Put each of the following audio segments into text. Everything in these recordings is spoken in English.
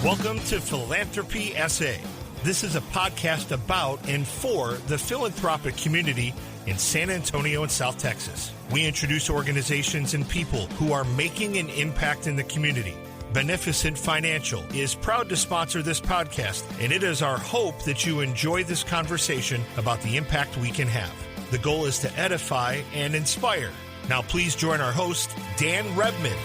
Welcome to Philanthropy SA. This is a podcast about and for the philanthropic community in San Antonio and South Texas. We introduce organizations and people who are making an impact in the community. Beneficent Financial is proud to sponsor this podcast, and it is our hope that you enjoy this conversation about the impact we can have. The goal is to edify and inspire. Now please join our host, Dan Rebman.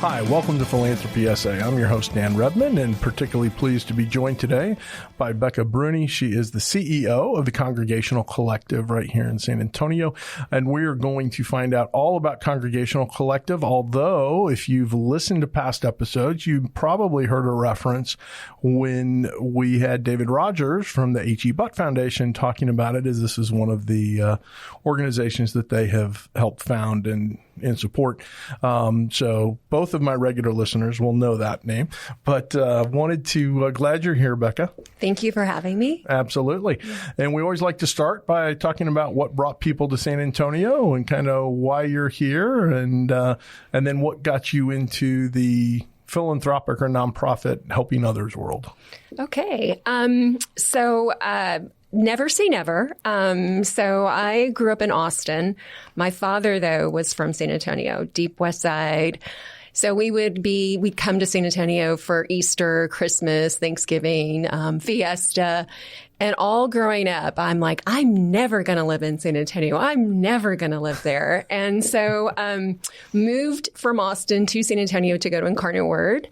Hi, welcome to Philanthropy SA. I'm your host, Dan Rebman, and particularly pleased to be joined today by Becca Brune. She is the CEO of the Congregational Collective right here in San Antonio, and we're going to find out all about Congregational Collective, although if you've listened to past episodes, you probably heard a reference when we had David Rogers from the H.E. Butt Foundation talking about it, as this is one of the organizations that they have helped found and support. So both of my regular listeners will know that name, but glad you're here, Becca. Thank you for having me. Absolutely. And we always like to start by talking about what brought people to San Antonio and kind of why you're here, and then what got you into the philanthropic or nonprofit helping others world. Okay. Never say never. So I grew up in Austin. My father, though, was from San Antonio, deep West Side. So we'd come to San Antonio for Easter, Christmas, Thanksgiving, Fiesta. And all growing up, I'm like, I'm never going to live in San Antonio. I'm never going to live there. And so moved from Austin to San Antonio to go to Incarnate Word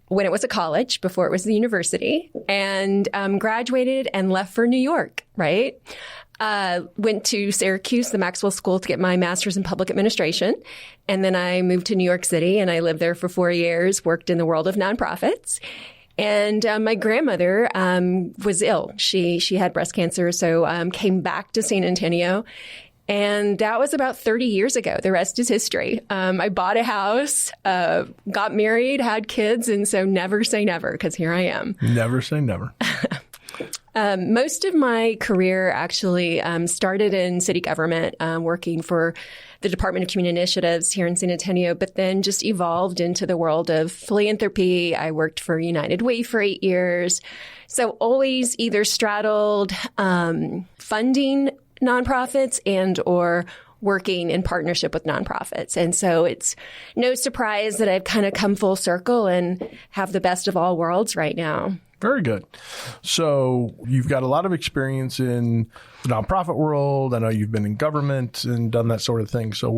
when it was a college, before it was the university, and graduated and left for New York, right? Went to Syracuse, the Maxwell School, to get my master's in public administration. And then I moved to New York City, and I lived there for 4 years, worked in the world of nonprofits. And my grandmother was ill. She had breast cancer, so came back to San Antonio. And that was about 30 years ago. The rest is history. I bought a house, got married, had kids, and so never say never, because here I am. Never say never. Most of my career actually started in city government, working for the Department of Community Initiatives here in San Antonio, but then just evolved into the world of philanthropy. I worked for United Way for 8 years. So always either straddled funding nonprofits and or working in partnership with nonprofits. And so it's no surprise that I've kind of come full circle and have the best of all worlds right now. Very good. So you've got a lot of experience in the nonprofit world. I know you've been in government and done that sort of thing. So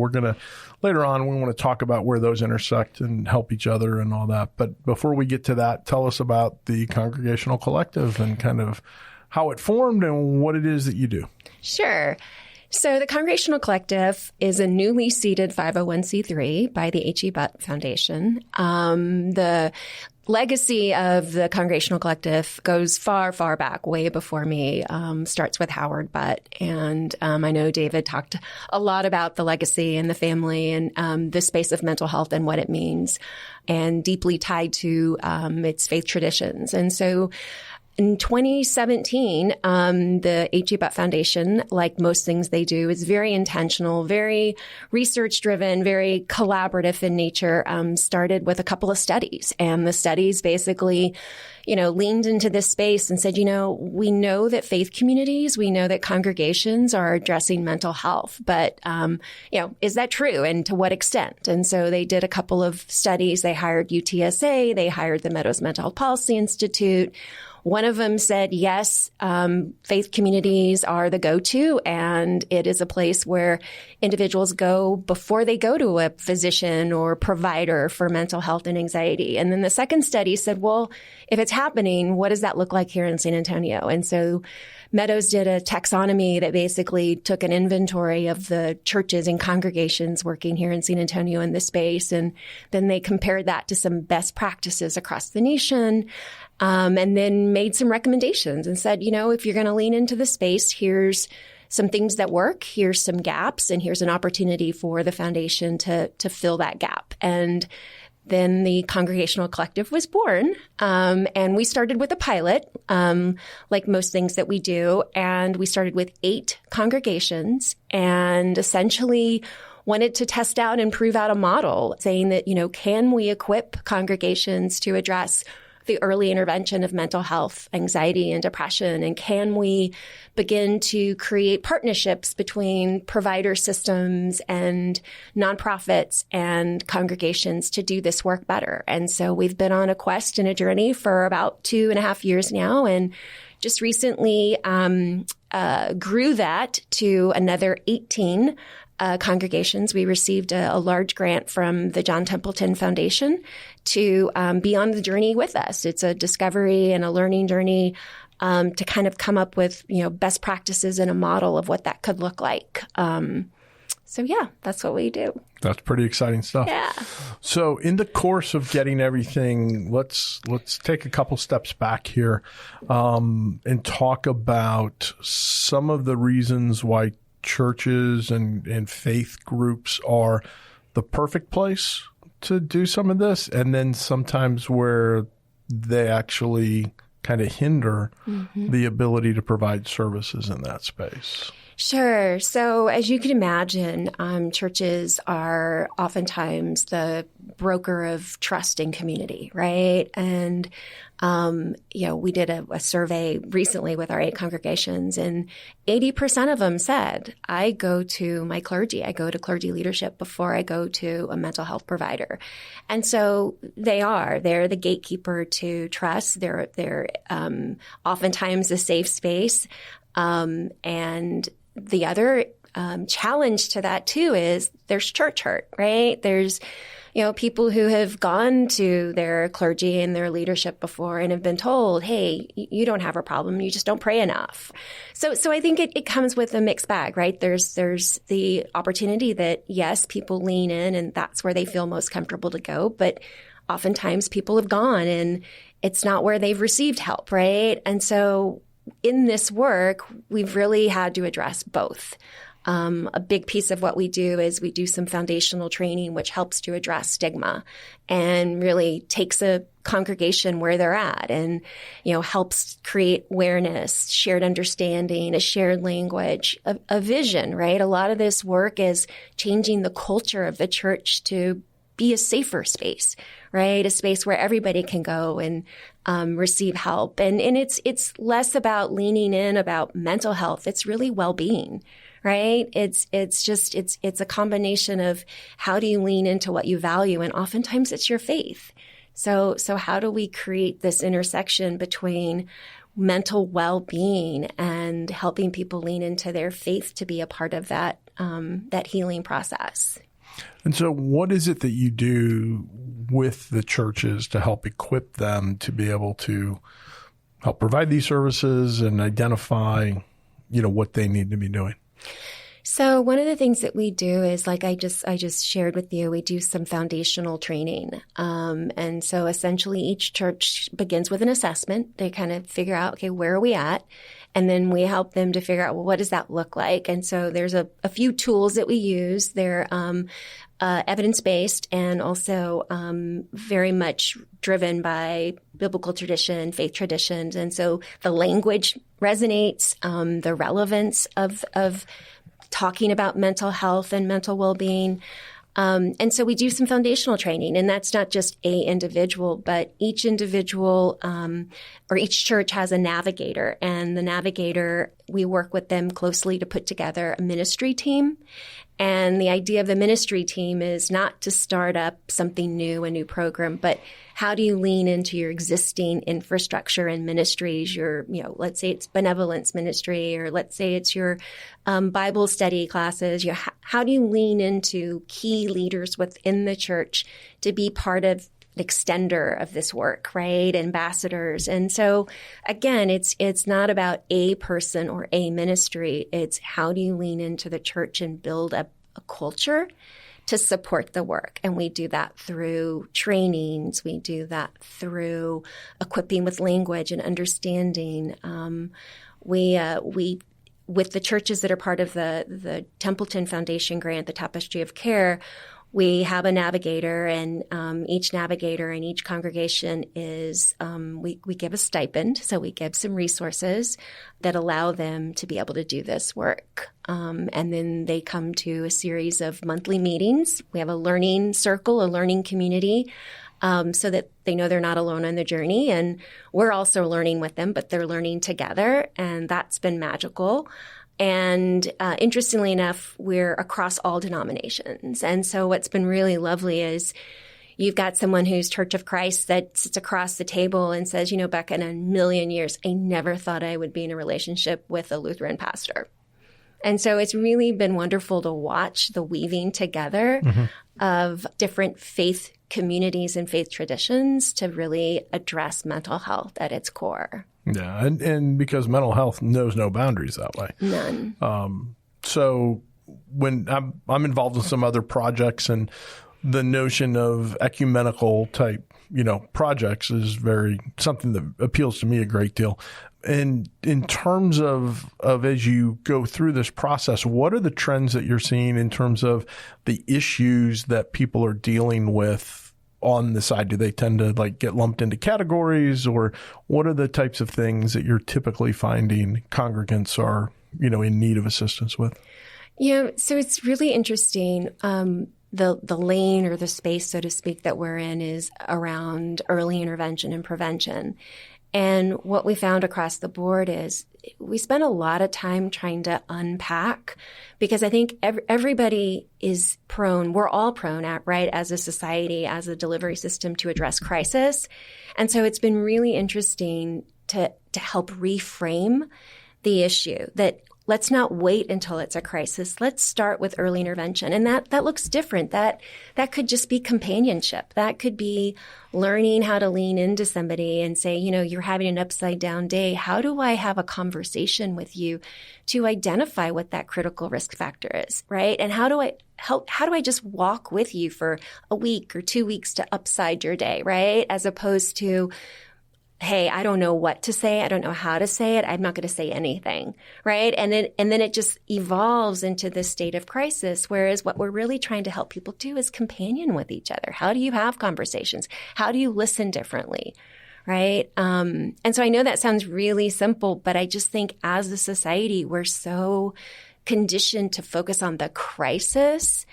later on, we want to talk about where those intersect and help each other and all that. But before we get to that, tell us about the Congregational Collective and kind of how it formed and what it is that you do. Sure. So the Congregational Collective is a newly seeded 501c3 by the H.E. Butt Foundation. The legacy of the Congregational Collective goes far, far back, way before me, starts with Howard Butt. And I know David talked a lot about the legacy and the family and the space of mental health and what it means, and deeply tied to its faith traditions. And so in 2017, the H.E. Butt Foundation, like most things they do, is very intentional, very research-driven, very collaborative in nature, started with a couple of studies. And the studies basically, leaned into this space and said, we know that faith communities, we know that congregations are addressing mental health, but, is that true and to what extent? And so they did a couple of studies. They hired UTSA, they hired the Meadows Mental Health Policy Institute. One of them said, yes, faith communities are the go-to, and it is a place where individuals go before they go to a physician or provider for mental health and anxiety. And then the second study said, well, if it's happening, what does that look like here in San Antonio? And so Meadows did a taxonomy that basically took an inventory of the churches and congregations working here in San Antonio in this space. And then they compared that to some best practices across the nation. And then made some recommendations and said, if you're going to lean into the space, here's some things that work, here's some gaps, and here's an opportunity for the foundation to fill that gap. And then the Congregational Collective was born. And we started with a pilot, like most things that we do. And we started with 8 congregations. And essentially wanted to test out and prove out a model saying that, can we equip congregations to address the early intervention of mental health, anxiety, and depression? And can we begin to create partnerships between provider systems and nonprofits and congregations to do this work better? And so we've been on a quest and a journey for about 2.5 years now, and just recently grew that to another 18 congregations. We received a large grant from the John Templeton Foundation to be on the journey with us. It's a discovery and a learning journey to kind of come up with, best practices and a model of what that could look like. So yeah, that's what we do. That's pretty exciting stuff. Yeah. So in the course of getting everything, let's take a couple steps back here and talk about some of the reasons why churches and faith groups are the perfect place to do some of this, and then sometimes where they actually kind of hinder the ability to provide services in that space. Sure. So as you can imagine, churches are oftentimes the broker of trust in community, right? And, we did a survey recently with our 8 congregations, and 80% of them said, I go to my clergy. I go to clergy leadership before I go to a mental health provider. And so they're the gatekeeper to trust. They're oftentimes a safe space. And the other challenge to that too is there's church hurt, right? There's, people who have gone to their clergy and their leadership before and have been told, hey, you don't have a problem. You just don't pray enough. So I think it comes with a mixed bag, right? There's the opportunity that, yes, people lean in and that's where they feel most comfortable to go. But oftentimes people have gone and it's not where they've received help, right? And so in this work, we've really had to address both. A big piece of what we do is we do some foundational training, which helps to address stigma and really takes a congregation where they're at and, helps create awareness, shared understanding, a shared language, a vision, right? A lot of this work is changing the culture of the church to be a safer space, right? A space where everybody can go and receive help. And it's less about leaning in about mental health. It's really well-being, right? It's a combination of how do you lean into what you value? And oftentimes it's your faith. So how do we create this intersection between mental well-being and helping people lean into their faith to be a part of that healing process? And so what is it that you do with the churches to help equip them to be able to help provide these services and identify, what they need to be doing? So one of the things that we do is, like I just shared with you, we do some foundational training. And so essentially each church begins with an assessment. They kind of figure out, okay, where are we at? And then we help them to figure out, well, what does that look like? And so there's a few tools that we use. They're evidence-based and also very much driven by biblical tradition, faith traditions. And so the language resonates, the relevance of talking about mental health and mental well-being. And so we do some foundational training, and that's not just a individual, but each individual or each church has a navigator, and the navigator, we work with them closely to put together a ministry team. And the idea of the ministry team is not to start up something new, a new program, but how do you lean into your existing infrastructure and ministries, let's say it's benevolence ministry, or let's say it's your Bible study classes. How do you lean into key leaders within the church to be part of an extender of this work, right? Ambassadors. And so again, it's not about a person or a ministry. It's how do you lean into the church and build a culture to support the work. And we do that through trainings. We do that through equipping with language and understanding. We with the churches that are part of the Templeton Foundation grant, the Tapestry of Care, we have a navigator, and each navigator in each congregation is, we give a stipend. So we give some resources that allow them to be able to do this work. And then they come to a series of monthly meetings. We have a learning circle, a learning community, so that they know they're not alone on the journey. And we're also learning with them, but they're learning together. And that's been magical. And interestingly enough, we're across all denominations. And so what's been really lovely is you've got someone who's Church of Christ that sits across the table and says, Becca, in a million years, I never thought I would be in a relationship with a Lutheran pastor. And so it's really been wonderful to watch the weaving together of different faith communities and faith traditions to really address mental health at its core. Yeah, and because mental health knows no boundaries that way. None. So when I'm involved in some other projects, and the notion of ecumenical type, projects is something that appeals to me a great deal. And in terms of as you go through this process, what are the trends that you're seeing in terms of the issues that people are dealing with on the side? Do they tend to get lumped into categories, or what are the types of things that you're typically finding congregants are, in need of assistance with? So it's really interesting. The lane or the space, so to speak, that we're in is around early intervention and prevention. And what we found across the board is we spend a lot of time trying to unpack, because I think everybody is prone, we're all prone as a society, as a delivery system, to address crisis. And so it's been really interesting to help reframe the issue that let's not wait until it's a crisis. Let's start with early intervention. And that looks different. That could just be companionship. That could be learning how to lean into somebody and say, you're having an upside down day. How do I have a conversation with you to identify what that critical risk factor is, right? And how do I just walk with you for a week or 2 weeks to upside your day, right? As opposed to, hey, I don't know what to say. I don't know how to say it. I'm not going to say anything, right? And then it just evolves into this state of crisis, whereas what we're really trying to help people do is companion with each other. How do you have conversations? How do you listen differently, right? And so I know that sounds really simple, but I just think as a society, we're so conditioned to focus on the crisis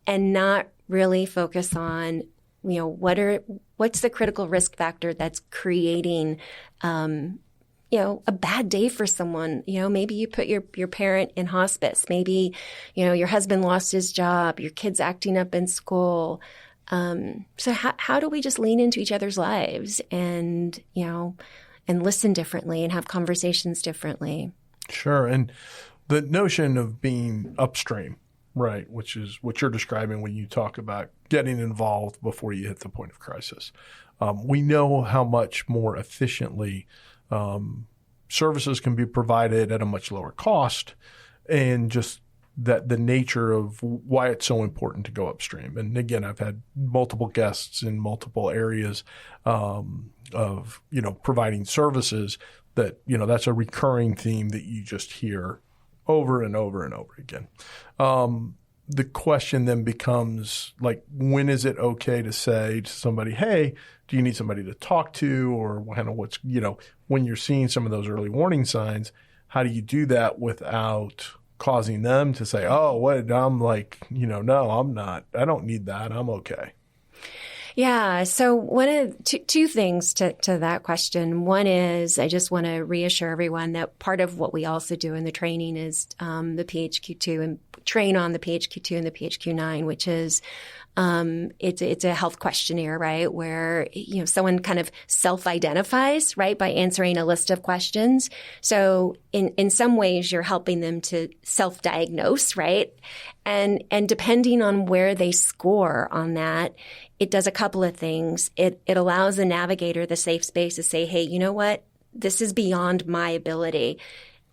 and not really focus on what's the critical risk factor that's creating, a bad day for someone. Maybe you put your parent in hospice. Maybe, your husband lost his job. Your kid's acting up in school. So how do we just lean into each other's lives and listen differently and have conversations differently? Sure. And the notion of being upstream, right, which is what you're describing when you talk about getting involved before you hit the point of crisis. We know how much more efficiently services can be provided at a much lower cost, and just that the nature of why it's so important to go upstream. And again, I've had multiple guests in multiple areas of providing services that that's a recurring theme that you just hear over and over and over again. The question then becomes, when is it okay to say to somebody, hey, do you need somebody to talk to? Or kind of what's, when you're seeing some of those early warning signs, how do you do that without causing them to say, oh, what? I'm no, I'm not. I don't need that. I'm okay. Yeah. So one of two things to that question. One is I just want to reassure everyone that part of what we also do in the training is the PHQ-2 and train on the PHQ-2 and the PHQ-9, which is it's a health questionnaire, right, where someone kind of self-identifies, right, by answering a list of questions. So in some ways you're helping them to self-diagnose, right, and depending on where they score on that, it does a couple of things. It allows the navigator the safe space to say, hey, you know what, this is beyond my ability,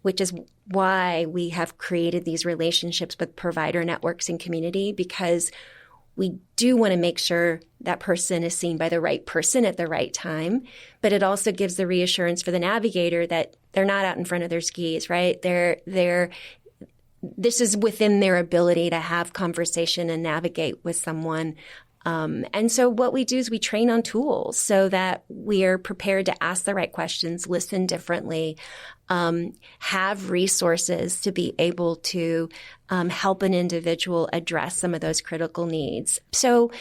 which is why we have created these relationships with provider networks and community, because we do want to make sure that person is seen by the right person at the right time. But it also gives the reassurance for the navigator that they're not out in front of their skis, right? this is within their ability to have conversation and navigate with someone. And so what we do is we train on tools so that we are prepared to ask the right questions, listen differently, have resources to be able to help an individual address some of those critical needs. So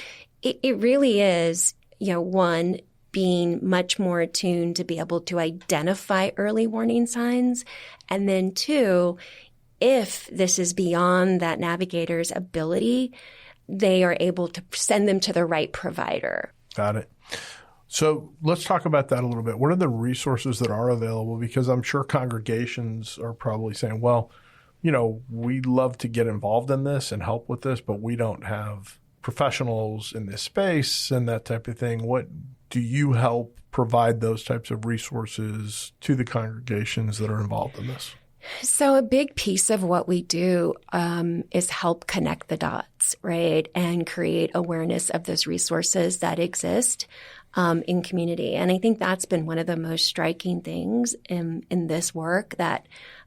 it really is, one, being much more attuned to be able to identify early warning signs. And then two, if this is beyond that navigator's ability, they are able to send them to the right provider. Got it. So let's talk about that a little bit. What are the resources that are available? Because I'm sure congregations are probably saying, well, we'd love to get involved in this and help with this, but we don't have professionals in this space and that type of thing. What do you help provide those types of resources to the congregations that are involved in this? So a big piece of what we do is help connect the dots, right, and create awareness of those resources that exist in community. And I think that's been one of the most striking things in this work that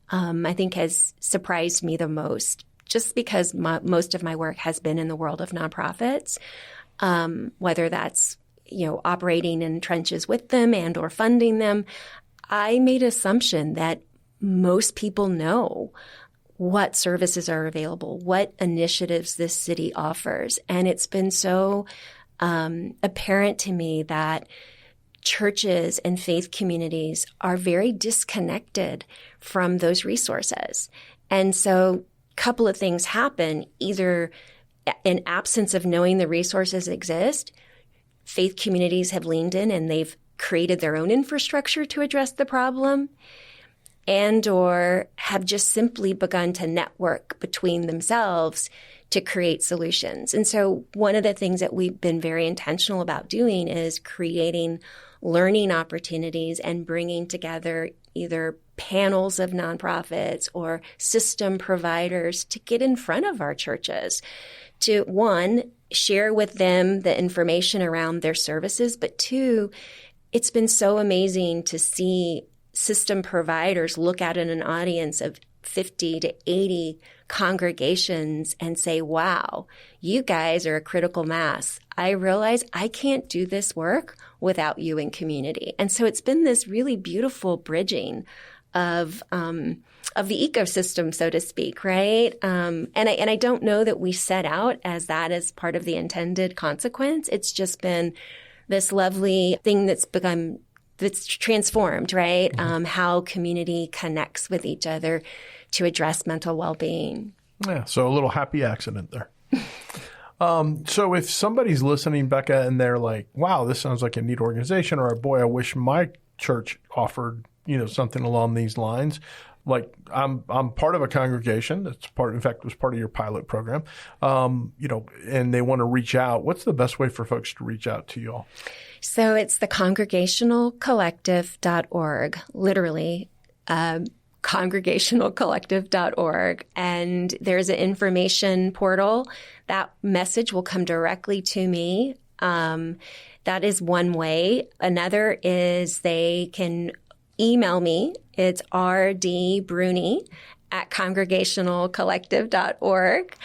I think has surprised me the most, just because most of my work has been in the world of nonprofits, whether that's operating in trenches with them and or funding them. I made an assumption that most people know what services are available, what initiatives this city offers. And it's been so apparent to me that churches and faith communities are very disconnected from those resources. And so a couple of things happen. Either in absence of knowing the resources exist, faith communities have leaned in and they've created their own infrastructure to address the problem, and or have just simply begun to network between themselves to create solutions. And so one of the things that we've been very intentional about doing is creating learning opportunities and bringing together either panels of nonprofits or system providers to get in front of our churches to, one, share with them the information around their services, but two, it's been so amazing to see system providers look at an audience of 50 to 80 congregations and say, wow, you guys are a critical mass. I realize I can't do this work without you in community. And so it's been this really beautiful bridging of the ecosystem, so to speak, right? And I don't know that we set out as that as part of the intended consequence. It's just been this lovely thing that's transformed, right? Mm-hmm. How community connects with each other to address mental well-being. Yeah, so a little happy accident there. So if somebody's listening, Becca, and they're like, wow, this sounds like a neat organization, or boy, I wish my church offered, something along these lines. Like I'm part of a congregation that's in fact, was part of your pilot program, and they want to reach out. What's the best way for folks to reach out to you all? So it's the congregationalcollective.org, literally, congregationalcollective.org. And there's an information portal. That message will come directly to me. That is one way. Another is they can email me. It's rdbrune@congregationalcollective.org.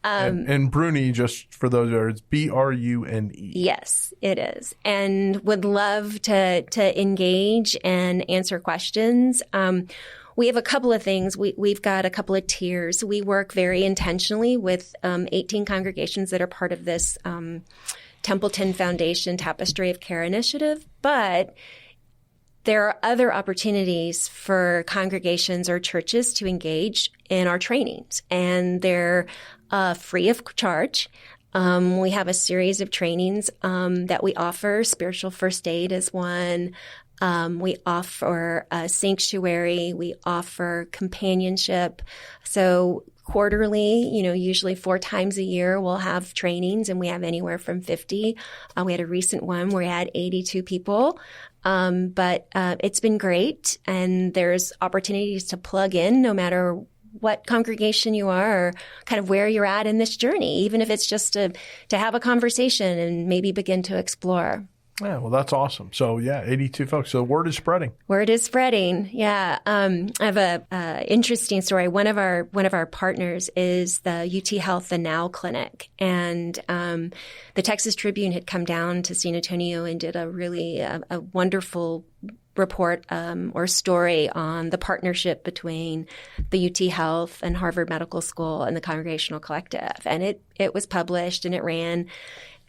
And Brune, just for those words, Brune. Yes, it is. And would love to engage and answer questions. We have a couple of things. We've got a couple of tiers. We work very intentionally with 18 congregations that are part of this Templeton Foundation Tapestry of Care initiative. But there are other opportunities for congregations or churches to engage in our trainings, and they're free of charge. We have a series of trainings that we offer. Spiritual first aid is one. We offer a sanctuary. We offer companionship. So quarterly, usually 4 times a year, we'll have trainings, and we have anywhere from 50. We had a recent one where we had 82 people. But it's been great, and there's opportunities to plug in no matter what congregation you are or kind of where you're at in this journey, even if it's just to have a conversation and maybe begin to explore. Yeah, well, that's awesome. So, 82 folks. So, word is spreading. Word is spreading. Yeah. I have a interesting story. One of our partners is the UT Health The Now Clinic, and the Texas Tribune had come down to San Antonio and did a really a wonderful report or story on the partnership between the UT Health and Harvard Medical School and the Congregational Collective, and it was published and it ran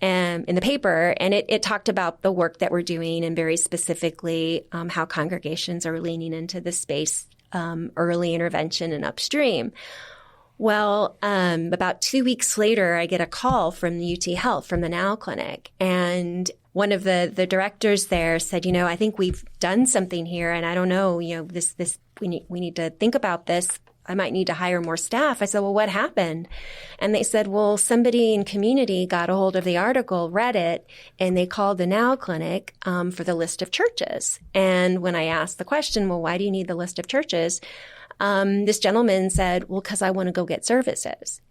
in the paper, and it talked about the work that we're doing and very specifically how congregations are leaning into the space, early intervention and upstream. Well, about 2 weeks later, I get a call from the UT Health, from the Now Clinic, and one of the directors there said, I think we've done something here, and I don't know, this we need to think about this. I might need to hire more staff. I said, well, what happened? And they said, well, somebody in community got a hold of the article, read it, and they called the Now Clinic for the list of churches. And when I asked the question, well, why do you need the list of churches? This gentleman said, well, because I want to go get services.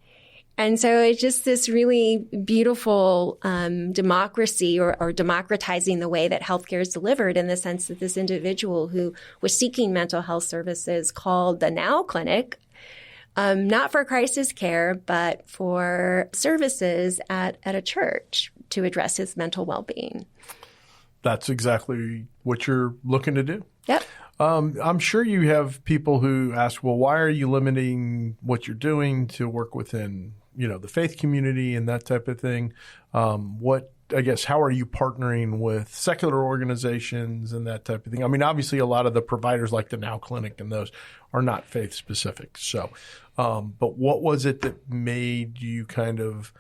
And so it's just this really beautiful democracy or democratizing the way that healthcare is delivered, in the sense that this individual who was seeking mental health services called the Now Clinic, not for crisis care, but for services at a church to address his mental well-being. That's exactly what you're looking to do. Yep. I'm sure you have people who ask, well, why are you limiting what you're doing to work within the faith community and that type of thing? How are you partnering with secular organizations and that type of thing? I mean, obviously a lot of the providers like the Now Clinic and those are not faith specific. So, but what was it that made you kind of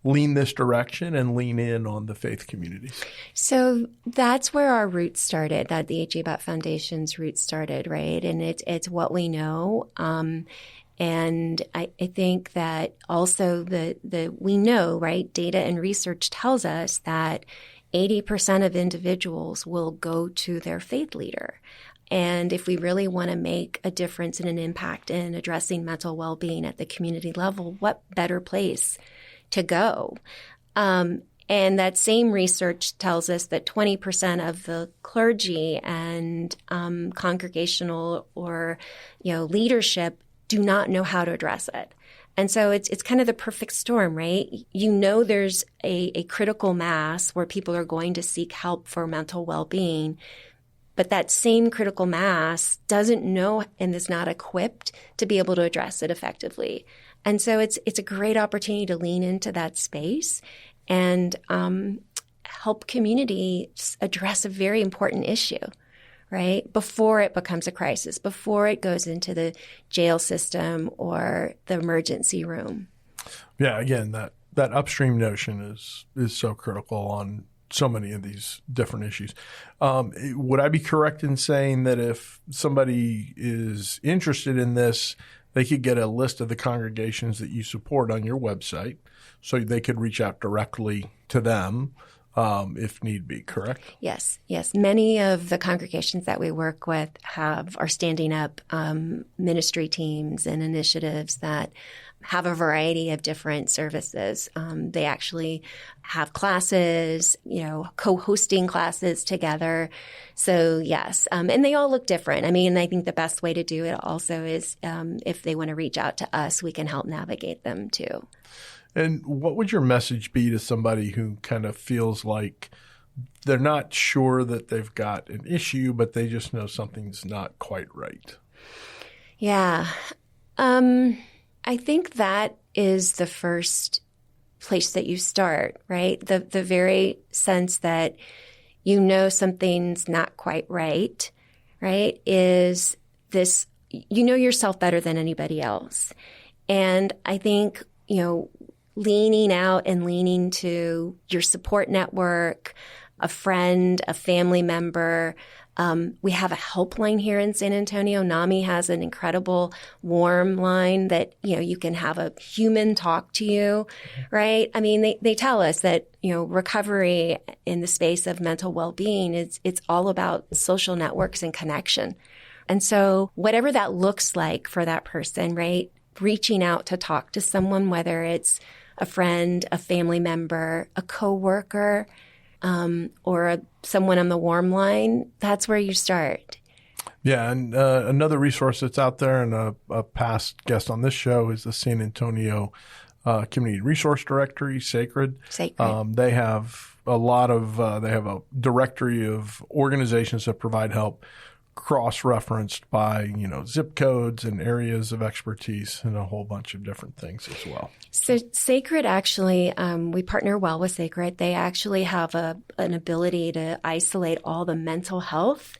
lean this direction and lean in on the faith communities? So that's where our roots started, that the H.E. Butt Foundation's roots started, right? And it's what we know. And I think that also we know, right, data and research tells us that 80% of individuals will go to their faith leader. And if we really want to make a difference and an impact in addressing mental well-being at the community level, what better place to go? And that same research tells us that 20% of the clergy and congregational or leadership do not know how to address it. And so it's kind of the perfect storm, right? There's a critical mass where people are going to seek help for mental well-being, but that same critical mass doesn't know and is not equipped to be able to address it effectively. And so it's a great opportunity to lean into that space and help communities address a very important issue, right? Before it becomes a crisis, before it goes into the jail system or the emergency room. Yeah, again, that upstream notion is so critical on so many of these different issues. Would I be correct in saying that if somebody is interested in this, they could get a list of the congregations that you support on your website, so they could reach out directly to them if need be, correct? Yes. Many of the congregations that we work with are standing up ministry teams and initiatives that have a variety of different services. They actually have classes, co-hosting classes together. So yes, and they all look different. I mean, I think the best way to do it also is if they want to reach out to us, we can help navigate them too. And what would your message be to somebody who kind of feels like they're not sure that they've got an issue, but they just know something's not quite right? Yeah. I think that is the first place that you start, right? The very sense that something's not quite right, is this, yourself better than anybody else. And I think, leaning out and leaning to your support network, a friend, a family member. We have a helpline here in San Antonio. NAMI has an incredible warm line that, you can have a human talk to you, right? I mean, they tell us that, recovery in the space of mental well-being it's all about social networks and connection. And so whatever that looks like for that person, right? Reaching out to talk to someone, whether it's a friend, a family member, a coworker, or someone on the warm line, that's where you start. Yeah, and another resource that's out there, and a past guest on this show is the San Antonio Community Resource Directory, Sacred. They have they have a directory of organizations that provide help, cross-referenced by, zip codes and areas of expertise and a whole bunch of different things as well. So Sacred actually, we partner well with Sacred. They actually have an ability to isolate all the mental health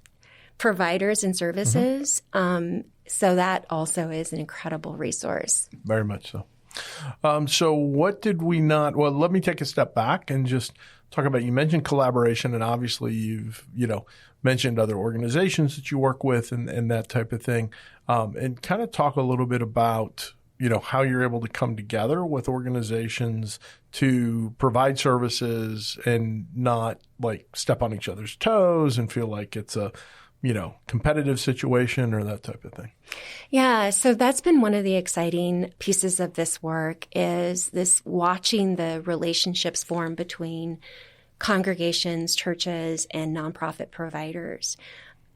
providers and services. So that also is an incredible resource. Very much so. So what did we not – well, let me take a step back and just talk about – you mentioned collaboration, and obviously you've, mentioned other organizations that you work with and that type of thing, and kind of talk a little bit about, how you're able to come together with organizations to provide services and not like step on each other's toes and feel like it's a, competitive situation or that type of thing. Yeah. So that's been one of the exciting pieces of this work is this watching the relationships form between congregations, churches, and nonprofit providers.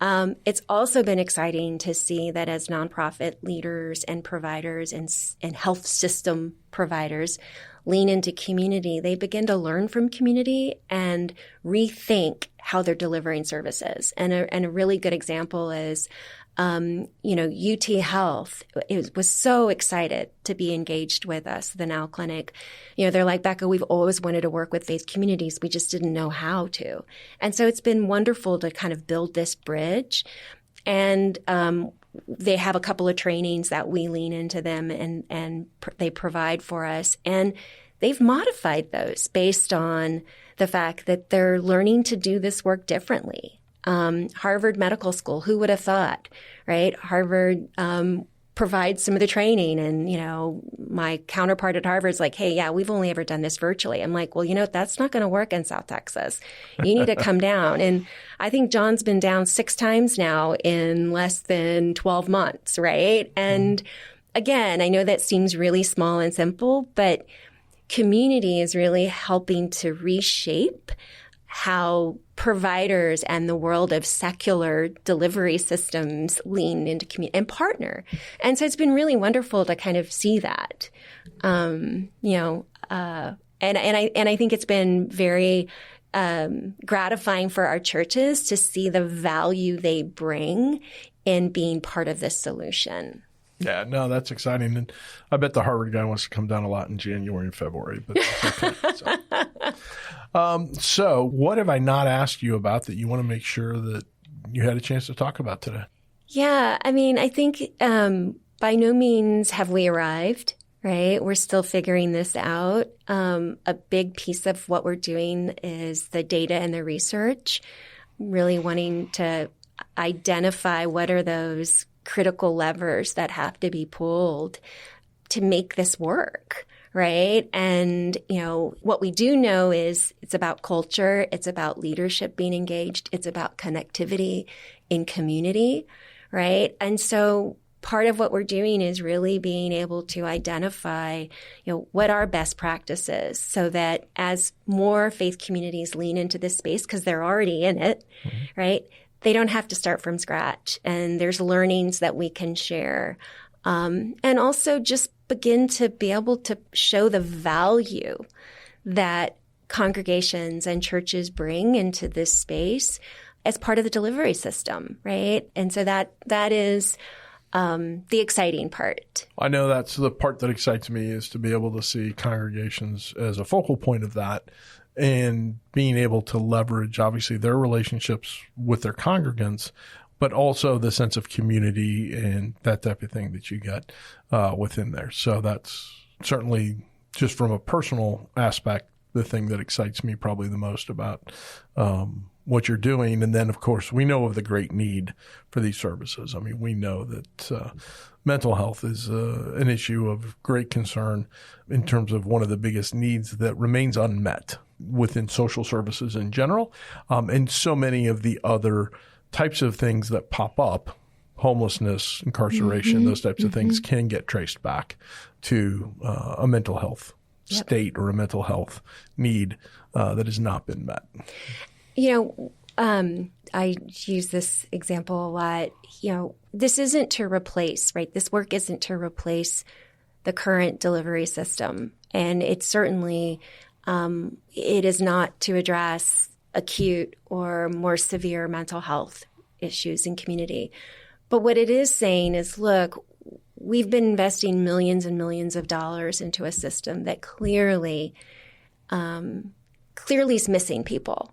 It's also been exciting to see that as nonprofit leaders and providers and health system providers lean into community, they begin to learn from community and rethink how they're delivering services. And a really good example is, UT Health was so excited to be engaged with us, the Now Clinic. They're like, Becca, we've always wanted to work with faith communities. We just didn't know how to. And so it's been wonderful to kind of build this bridge. And they have a couple of trainings that we lean into them and they provide for us. And they've modified those based on the fact that they're learning to do this work differently. Harvard Medical School, who would have thought, right? Harvard provides some of the training and, my counterpart at Harvard's like, hey, yeah, we've only ever done this virtually. I'm like, well, that's not going to work in South Texas. You need to come down. And I think John's been down 6 times now in less than 12 months, right? And again, I know that seems really small and simple, but community is really helping to reshape how providers and the world of secular delivery systems lean into community and partner. And so it's been really wonderful to kind of see that, and I think it's been very gratifying for our churches to see the value they bring in being part of this solution. Yeah, no, that's exciting. And I bet the Harvard guy wants to come down a lot in January and February. But okay, so what have I not asked you about that you want to make sure that you had a chance to talk about today? Yeah, I think by no means have we arrived, right? We're still figuring this out. A big piece of what we're doing is the data and the research, really wanting to identify what are those critical levers that have to be pulled to make this work, right? And, what we do know is it's about culture. It's about leadership being engaged. It's about connectivity in community, right? And so part of what we're doing is really being able to identify, what are best practices so that as more faith communities lean into this space, because they're already in it, right? They don't have to start from scratch, and there's learnings that we can share. And also just begin to be able to show the value that congregations and churches bring into this space as part of the delivery system, right? And so that is the exciting part. I know that's the part that excites me, is to be able to see congregations as a focal point of that, and being able to leverage, obviously, their relationships with their congregants, but also the sense of community and that type of thing that you get within there. So that's certainly, just from a personal aspect, the thing that excites me probably the most about what you're doing. And then, of course, we know of the great need for these services. We know that mental health is an issue of great concern in terms of one of the biggest needs that remains unmet within social services in general, and so many of the other types of things that pop up, homelessness, incarceration, those types of things can get traced back to a mental health state or a mental health need that has not been met. I use this example a lot. This isn't to replace, right? This work isn't to replace the current delivery system. And it's certainly, it is not to address acute or more severe mental health issues in community. But what it is saying is, look, we've been investing millions and millions of dollars into a system that clearly is missing people.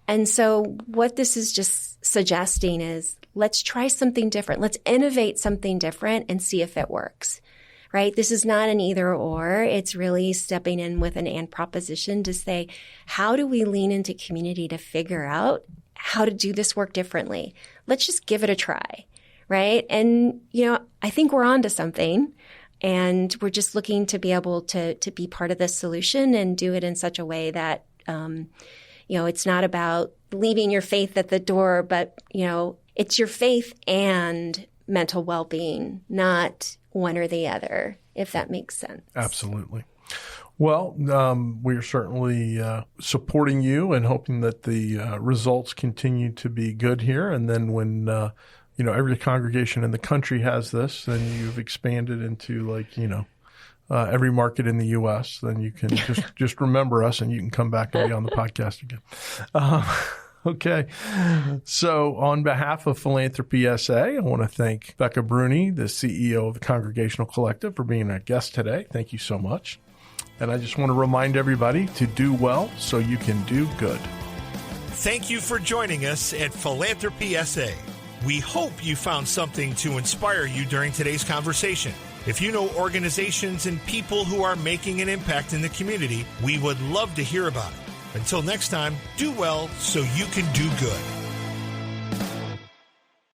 And so what this is just suggesting is, let's try something different. Let's innovate something different and see if it works, right? This is not an either or. It's really stepping in with an and proposition to say, how do we lean into community to figure out how to do this work differently? Let's just give it a try, right? And, I think we're onto something. And we're just looking to be able to be part of this solution and do it in such a way that it's not about leaving your faith at the door, but, it's your faith and mental well-being, not one or the other, if that makes sense. Absolutely. Well, we're certainly supporting you and hoping that the results continue to be good here. And then when, every congregation in the country has this, then you've expanded into every market in the U.S., then you can just remember us and you can come back and be on the podcast again. Okay. So on behalf of Philanthropy SA, I want to thank Becca Brune, the CEO of the Congregational Collective, for being our guest today. Thank you so much. And I just want to remind everybody to do well so you can do good. Thank you for joining us at Philanthropy SA. We hope you found something to inspire you during today's conversation. If you know organizations and people who are making an impact in the community, we would love to hear about it. Until next time, do well so you can do good.